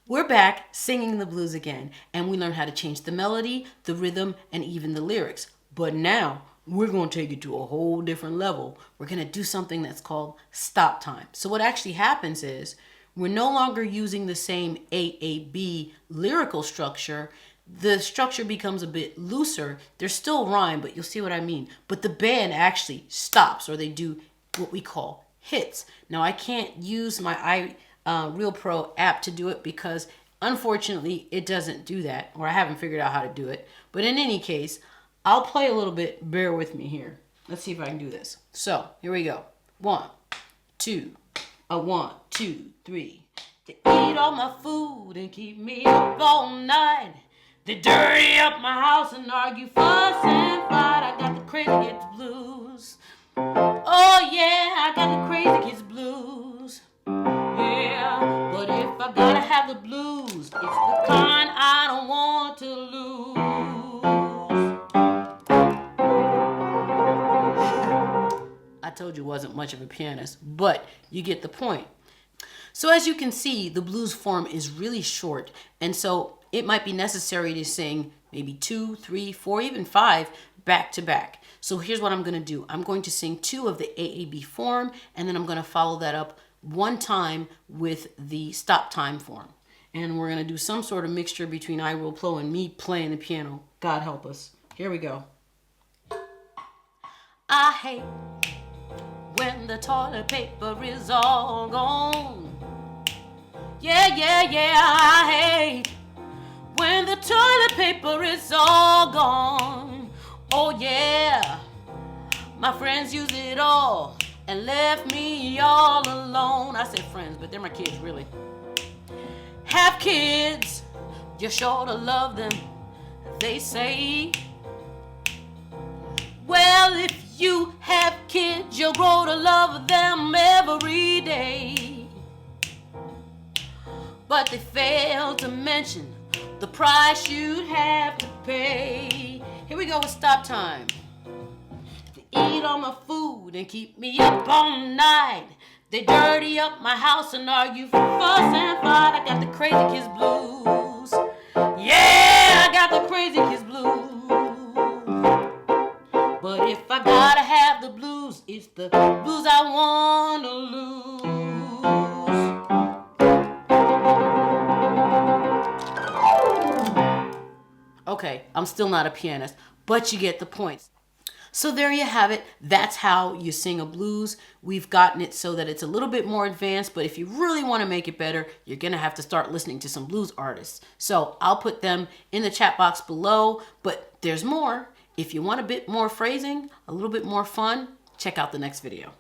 We're back singing the blues again, and we learned how to change the melody, the rhythm, and even the lyrics. But now we're going to take it to a whole different level. We're going to do something that's called stop time. So what actually happens is we're no longer using the same AAB lyrical structure. The structure becomes a bit looser. There's still rhyme, but you'll see what I mean. But the band actually stops, or they do what we call hits. Now I can't use my Real Pro app to do it because unfortunately it doesn't do that, or I haven't figured out how to do it. But in any case, I'll play a little bit. Bear with me here. Let's see if I can do this. So here we go. 1, 2, 1, 2, 3. They eat all my food and keep me up all night. They dirty up my house and argue, fuss and fight. I got the crazy kids blues. Oh yeah, I got the crazy kids blues. Yeah, but if I gotta have the blues, it's the kind I don't want to lose. I told you I wasn't much of a pianist, but you get the point. So as you can see, the blues form is really short, and so it might be necessary to sing maybe 2, 3, 4, even 5 back to back. So here's what I'm going to do. I'm going to sing 2 of the AAB form, and then I'm going to follow that up 1 time with the stop time form. And we're going to do some sort of mixture between I Will Pro and me playing the piano. God help us. Here we go. I hate when the toilet paper is all gone. Yeah, yeah, yeah, I hate when the toilet paper is all gone. Oh yeah, my friends used it all and left me all alone. I say friends, but they're my kids, really. Have kids, you're sure to love them, they say. Well, if you have kids, you'll grow to love them every day. But they fail to mention the price you'd have to pay. Here we go with stop time. They eat all my food and keep me up all night. They dirty up my house and argue, fuss and fight. I got the crazy kids blues. Yeah, I got the crazy kids blues. But if I gotta have the blues, it's the blues I wanna lose. Okay, I'm still not a pianist, but you get the points. So there you have it. That's how you sing a blues. We've gotten it so that it's a little bit more advanced, but if you really want to make it better, you're going to have to start listening to some blues artists. So I'll put them in the chat box below, but there's more. If you want a bit more phrasing, a little bit more fun, check out the next video.